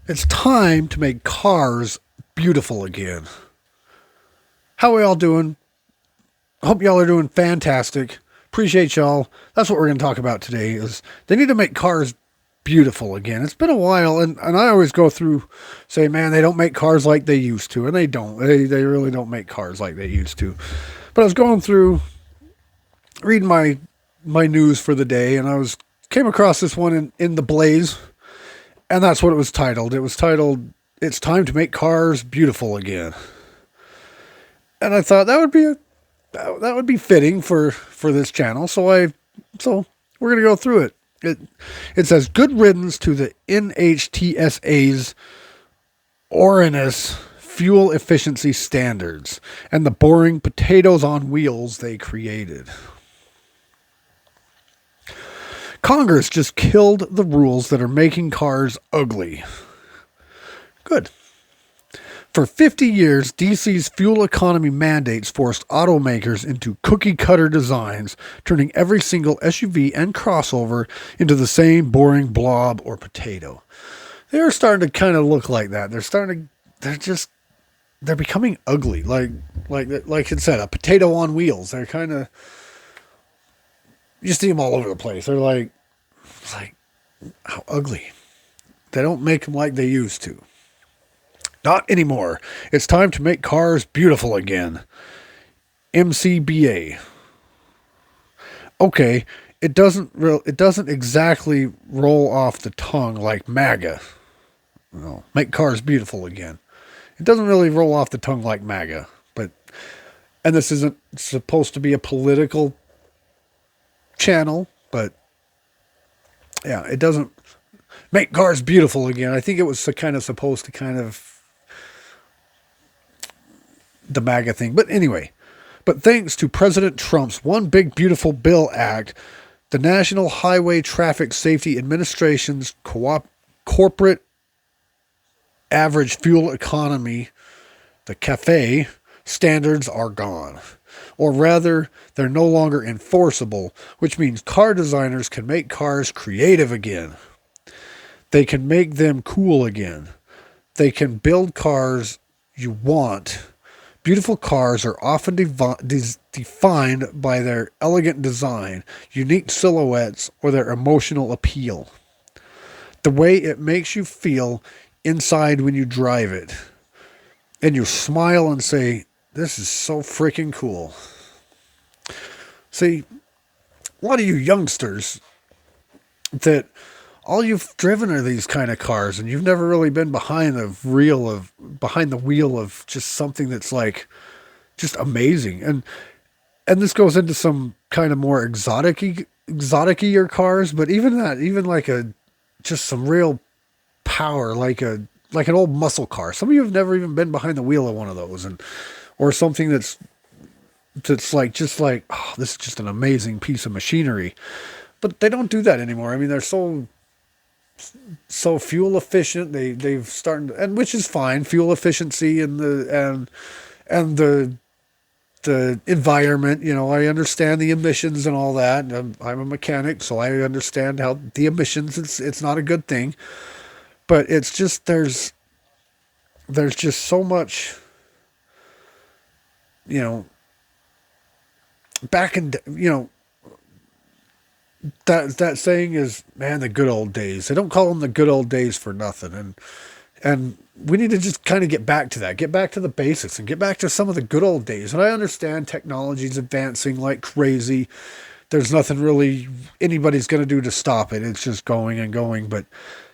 It's time to make cars beautiful again. How are y'all doing? Hope y'all are doing fantastic. Appreciate y'all. That's what we're going to talk about today is they need to make cars beautiful again. It's been a while, and I always go through say, man, they don't make cars like they used to, and they don't. They really don't make cars like they used to. But I was going through reading my news for the day, and came across this one in the Blaze, and that's what it was titled. It was titled "It's Time to Make Cars Beautiful Again," and I thought that would be fitting for this channel. So we're gonna go through it. It says good riddance to the NHTSA's Orrinus fuel efficiency standards and the boring potatoes on wheels they created. Congress just killed the rules that are making cars ugly. Good. For 50 years, DC's fuel economy mandates forced automakers into cookie cutter designs, turning every single SUV and crossover into the same boring blob or potato. They're starting to kind of look like that. They're becoming ugly. Like it said, a potato on wheels. They're kind of, you see them all over the place. They're like, how ugly. They don't make them like they used to. Not anymore. It's time to make cars beautiful again. MCBA. Okay, it doesn't exactly roll off the tongue like MAGA. No, make cars beautiful again. It doesn't really roll off the tongue like MAGA, and this isn't supposed to be a political channel, but yeah, it doesn't make cars beautiful again. I think it was kind of supposed to kind of the MAGA thing. But anyway, thanks to President Trump's One Big Beautiful Bill Act, the National Highway Traffic Safety Administration's corporate average fuel economy, the CAFE, standards are gone. Or rather, they're no longer enforceable, which means car designers can make cars creative again. They can make them cool again. They can build cars you want. Beautiful cars are often defined by their elegant design, unique silhouettes, or their emotional appeal. The way it makes you feel inside when you drive it. And you smile and say, this is so freaking cool. See, a lot of you youngsters that all you've driven are these kind of cars, and you've never really been behind the wheel of just something that's like just amazing. And this goes into some kind of more exotic-ier cars, but even like just some real power, like an old muscle car. Some of you have never even been behind the wheel of one of those, or something that's like just like, oh, this is just an amazing piece of machinery. But they don't do that anymore. I mean, they're so fuel efficient. They've started, and which is fine. Fuel efficiency and the environment. You know, I understand the emissions and all that. And I'm a mechanic, so I understand how the emissions. It's not a good thing, but it's just there's just so much. You know, back in that saying is, man, the good old days. They don't call them the good old days for nothing. And we need to just kind of get back to that, get back to the basics and get back to some of the good old days. And I understand technology's advancing like crazy. There's nothing really anybody's going to do to stop it. It's just going and going, but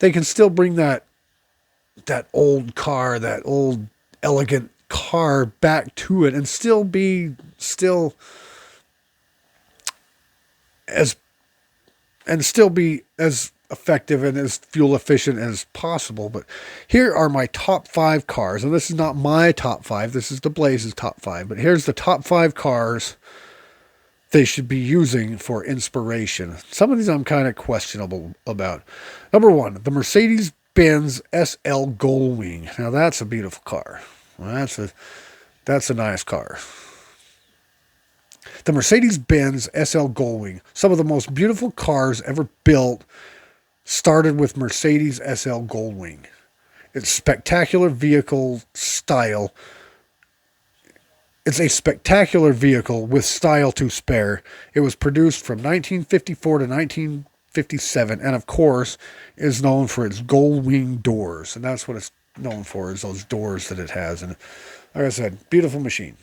they can still bring that old car, that old elegant car back to it and still be as effective and as fuel efficient as possible. But here are my top 5 cars, and this is not my top 5, this is the Blaze's top 5, but here's the top 5 cars they should be using for inspiration. Some of these I'm kind of questionable about. Number 1, the Mercedes-Benz SL Gullwing. Now that's a beautiful car. Well, that's a nice car. The Mercedes-Benz SL Gullwing, some of the most beautiful cars ever built, started with Mercedes SL Gullwing. Its spectacular vehicle style. It's a spectacular vehicle with style to spare. It was produced from 1954 to 1957, and of course, is known for its gold wing doors, and that's what it's known for, is those doors that it has. And like I said, beautiful machine.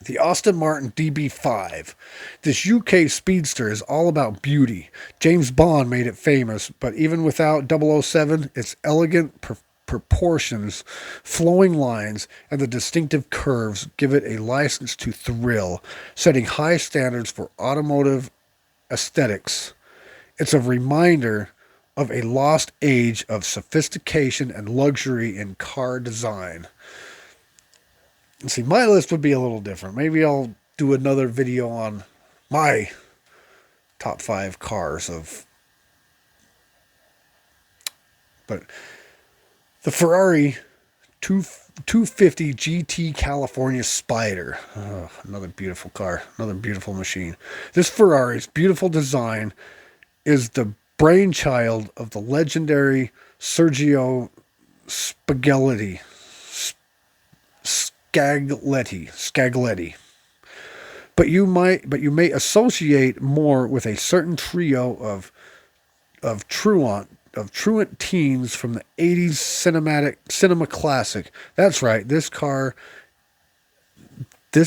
The Aston Martin DB5. This UK speedster is all about beauty. James Bond made it famous, but even without 007, its elegant proportions, flowing lines, and the distinctive curves give it a license to thrill, setting high standards for automotive aesthetics. It's a reminder of a lost age of sophistication and luxury in car design. See, my list would be a little different. Maybe I'll do another video on my top 5 cars of... But the Ferrari 250 GT California Spider. Oh, another beautiful car. Another beautiful machine. This Ferrari's beautiful design is the brainchild of the legendary Sergio Spaghetti. Scagletti. But you may associate more with a certain trio of truant teens from the 80s cinema classic. That's right, this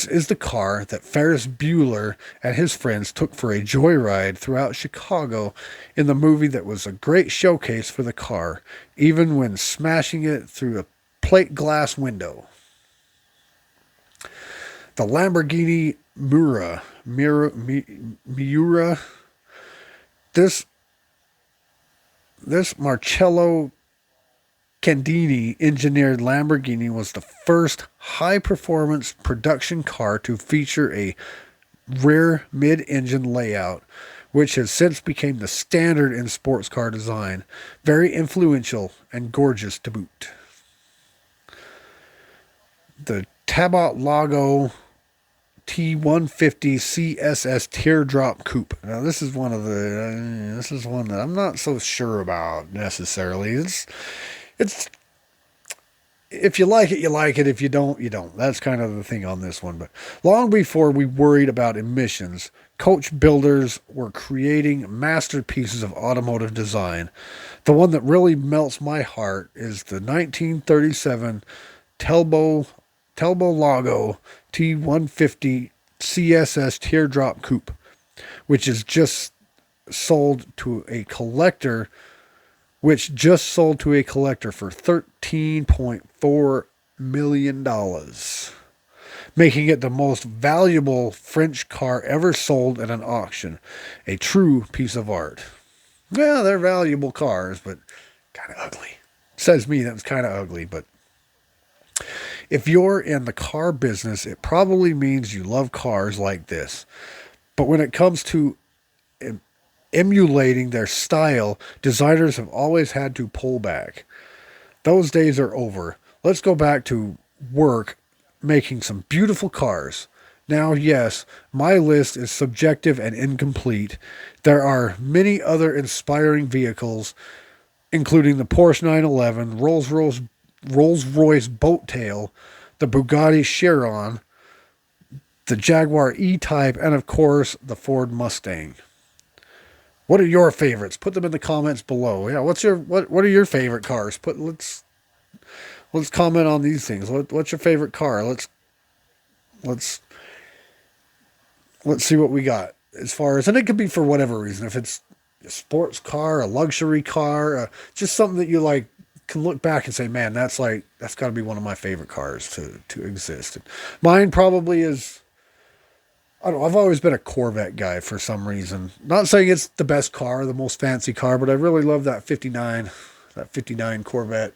is the car that Ferris Bueller and his friends took for a joyride throughout Chicago in the movie that was a great showcase for the car, even when smashing it through a plate glass window. The Lamborghini Miura. This Marcello Candini engineered Lamborghini was the first high-performance production car to feature a rear mid-engine layout, which has since become the standard in sports car design. Very influential and gorgeous to boot. The Tabot Lago T150 CSS Teardrop Coupe. Now this is one that I'm not so sure about necessarily. It's if you like it, you like it. If you don't, you don't. That's kind of the thing on this one. But long before we worried about emissions, coach builders were creating masterpieces of automotive design. The one that really melts my heart is the 1937 Telbo Lago T150 CSS Teardrop Coupe, which is just sold to a collector, for $13.4 million, making it the most valuable French car ever sold at an auction. A true piece of art. Yeah, they're valuable cars, but kind of ugly. Says me that was kind of ugly, but if you're in the car business, it probably means you love cars like this. But when it comes to emulating their style, designers have always had to pull back. Those days are over. Let's go back to work making some beautiful cars. Now, yes, my list is subjective and incomplete. There are many other inspiring vehicles, including the Porsche 911, Rolls-Royce Boat Tail, the Bugatti Chiron, the Jaguar E-Type, and of course, the Ford Mustang. What are your favorites? Put them in the comments below. Yeah, what are your favorite cars? Let's comment on these things. What's your favorite car? Let's see what we got as far as, and it could be for whatever reason. If it's a sports car, a luxury car, just something that you like, can look back and say, man, that's got to be one of my favorite cars to exist. And mine probably is, I don't know, I've always been a Corvette guy for some reason. Not saying it's the best car, the most fancy car, but I really love that 59 Corvette.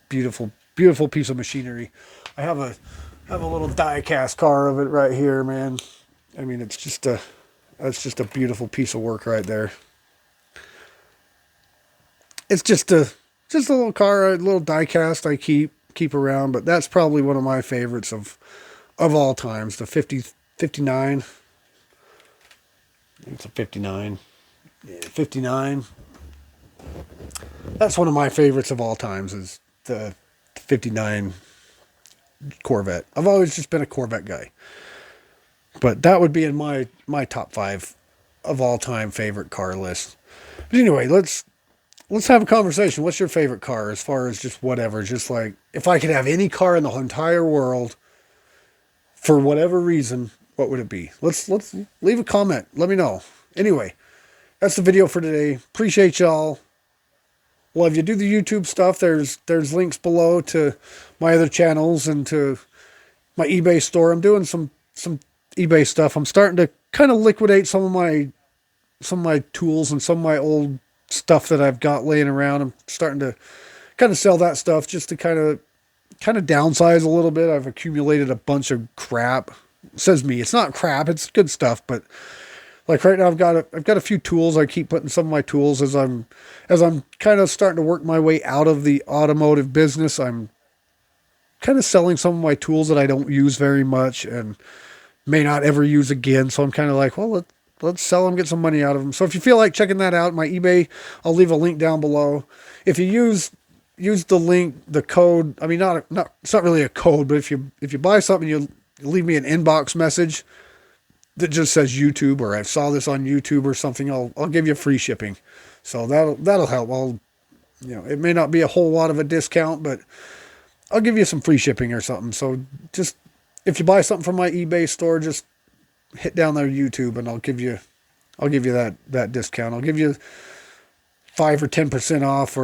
Beautiful, beautiful piece of machinery. I have a little die-cast car of it right here, man. I mean, that's just a beautiful piece of work right there. It's just a little car, a little die-cast I keep around, but that's probably one of my favorites of all times. The 59. It's a 59. Yeah, 59. That's one of my favorites of all times, is the 59 Corvette. I've always just been a Corvette guy. But that would be in my top 5 of all time favorite car list. But anyway, let's have a conversation. What's your favorite car as far as just whatever? Just like, if I could have any car in the entire world for whatever reason, what would it be? Let's leave a comment. Let me know. Anyway, that's the video for today. Appreciate y'all. Well, if you do the YouTube stuff, there's links below to my other channels and to my eBay store. I'm doing some eBay stuff. I'm starting to kind of liquidate some of my tools and some of my old stuff that I've got laying around. I'm starting to kind of sell that stuff just to kind of downsize a little bit. I've accumulated a bunch of crap. Says me, it's not crap, it's good stuff, but like right now I've got a few tools. I keep putting some of my tools as I'm kind of starting to work my way out of the automotive business. I'm kind of selling some of my tools that I don't use very much and may not ever use again. So I'm kind of like, well, let's sell them, get some money out of them. So if you feel like checking that out, my eBay, I'll leave a link down below. If you use the link, the code, I mean, it's not really a code, but if you buy something, you leave me an inbox message that just says YouTube, or I saw this on YouTube or something, I'll give you free shipping. So that'll help. It may not be a whole lot of a discount, but I'll give you some free shipping or something. So just, if you buy something from my eBay store, just hit down there YouTube and I'll give you that discount. I'll give you 5 or 10% off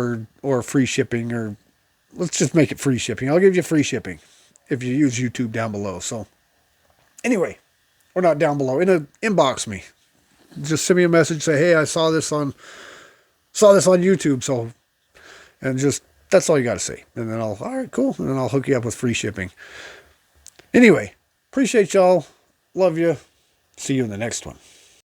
or free shipping, or let's just make it free shipping. I'll give you free shipping if you use YouTube down below. So anyway, or not down below, inbox me. Just send me a message, say, hey, I saw this on YouTube. So, and just, that's all you got to say. And then all right, cool. And then I'll hook you up with free shipping. Anyway, appreciate y'all. Love you. See you in the next one.